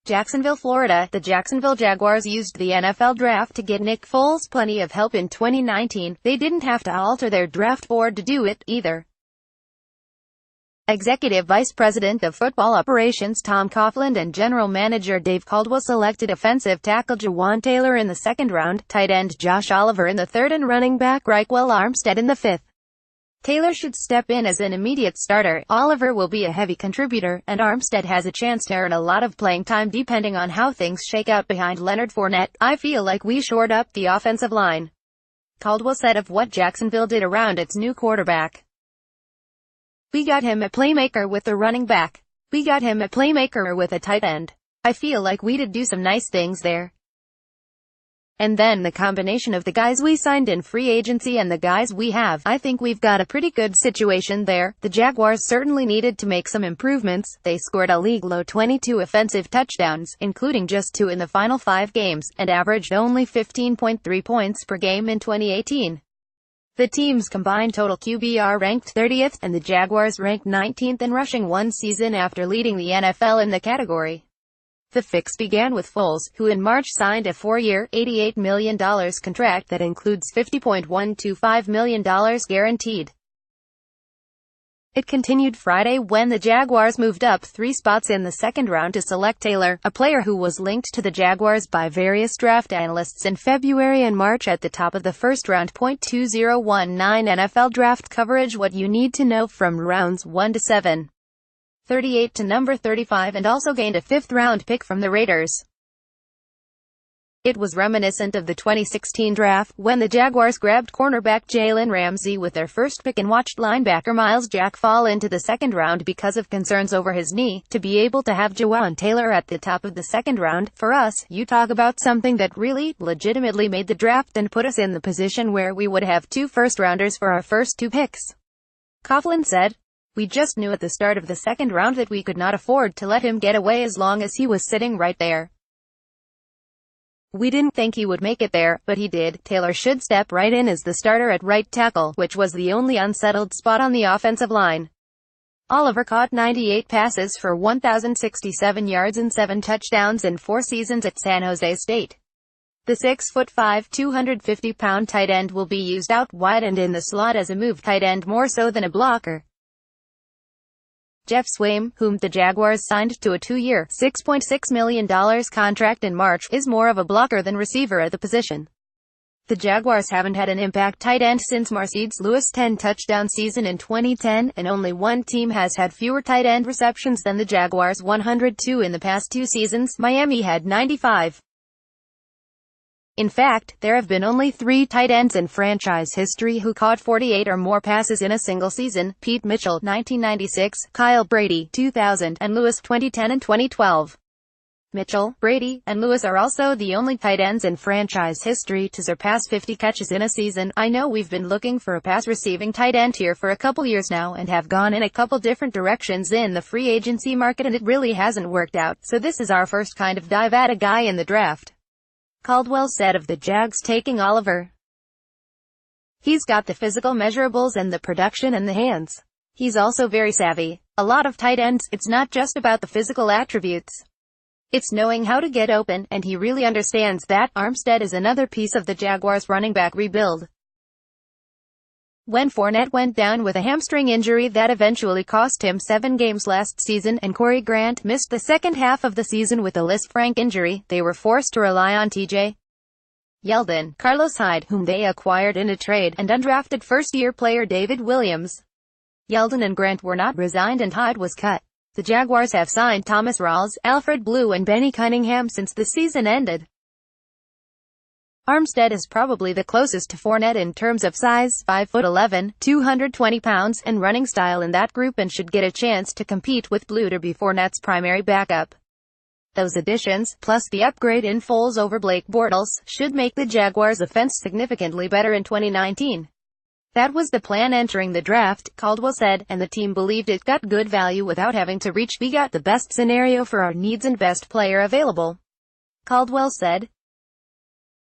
Jacksonville, Florida. The Jacksonville Jaguars used the NFL draft to get Nick Foles plenty of help in 2019. They didn't have to alter their draft board to do it, either. Executive Vice President of Football Operations Tom Coughlin and General Manager Dave Caldwell selected offensive tackle Jawan Taylor in the second round, tight end Josh Oliver in the third and running back Raquel Armstead in the fifth. Taylor should step in as an immediate starter, Oliver will be a heavy contributor, and Armstead has a chance to earn a lot of playing time depending on how things shake out behind Leonard Fournette. I feel like we shored up the offensive line, Caldwell said of what Jacksonville did around its new quarterback. We got him a playmaker with a running back. We got him a playmaker with a tight end. I feel like we did do some nice things there. And then the combination of the guys we signed in free agency and the guys we have, I think we've got a pretty good situation there. The Jaguars certainly needed to make some improvements. They scored a league-low 22 offensive touchdowns, including just 2 in the final 5 games, and averaged only 15.3 points per game in 2018. The team's combined total QBR ranked 30th, and the Jaguars ranked 19th in rushing one season after leading the NFL in the category. The fix began with Foles, who in March signed a 4-year, $88 million contract that includes $50.125 million guaranteed. It continued Friday when the Jaguars moved up 3 spots in the second round to select Taylor, a player who was linked to the Jaguars by various draft analysts in February and March at the top of the first round. 2019 NFL draft coverage: what you need to know from rounds 1 to 7. 38 to number 35, and also gained a 5th-round pick from the Raiders. It was reminiscent of the 2016 draft, when the Jaguars grabbed cornerback Jalen Ramsey with their first pick and watched linebacker Myles Jack fall into the second round because of concerns over his knee. To be able to have Jawan Taylor at the top of the second round, for us, you talk about something that really, legitimately made the draft and put us in the position where we would have 2 first-rounders for our first 2 picks. Coughlin said. We just knew at the start of the second round that we could not afford to let him get away as long as he was sitting right there. We didn't think he would make it there, but he did. Taylor should step right in as the starter at right tackle, which was the only unsettled spot on the offensive line. Oliver caught 98 passes for 1,067 yards and 7 touchdowns in 4 seasons at San Jose State. The 6'5", 250-pound tight end will be used out wide and in the slot as a move tight end more so than a blocker. Jeff Swaim, whom the Jaguars signed to a 2-year, $6.6 million contract in March, is more of a blocker than receiver at the position. The Jaguars haven't had an impact tight end since Mercedes Lewis' 10-touchdown season in 2010, and only one team has had fewer tight end receptions than the Jaguars, 102 in the past 2 seasons. Miami had 95. In fact, there have been only 3 tight ends in franchise history who caught 48 or more passes in a single season: Pete Mitchell, 1996, Kyle Brady, 2000, and Lewis, 2010 and 2012. Mitchell, Brady, and Lewis are also the only tight ends in franchise history to surpass 50 catches in a season. I know we've been looking for a pass-receiving tight end here for a couple years now and have gone in a couple different directions in the free agency market, and it really hasn't worked out, so this is our first kind of dive at a guy in the draft. Caldwell said of the Jags taking Oliver. He's got the physical measurables and the production and the hands. He's also very savvy. A lot of tight ends, it's not just about the physical attributes. It's knowing how to get open, and he really understands that. Armstead is another piece of the Jaguars' running back rebuild. When Fournette went down with a hamstring injury that eventually cost him 7 games last season, and Corey Grant missed the second half of the season with a Lisfranc injury, they were forced to rely on T.J. Yeldon, Carlos Hyde, whom they acquired in a trade, and undrafted first-year player David Williams. Yeldon and Grant were not resigned and Hyde was cut. The Jaguars have signed Thomas Rawls, Alfred Blue and Benny Cunningham since the season ended. Armstead is probably the closest to Fournette in terms of size, 5'11", 220 pounds, and running style in that group, and should get a chance to compete with Blue to be Fournette's primary backup. Those additions, plus the upgrade in Foles over Blake Bortles, should make the Jaguars' offense significantly better in 2019. That was the plan entering the draft, Caldwell said, and the team believed it got good value without having to reach. We got the best scenario for our needs and best player available, Caldwell said.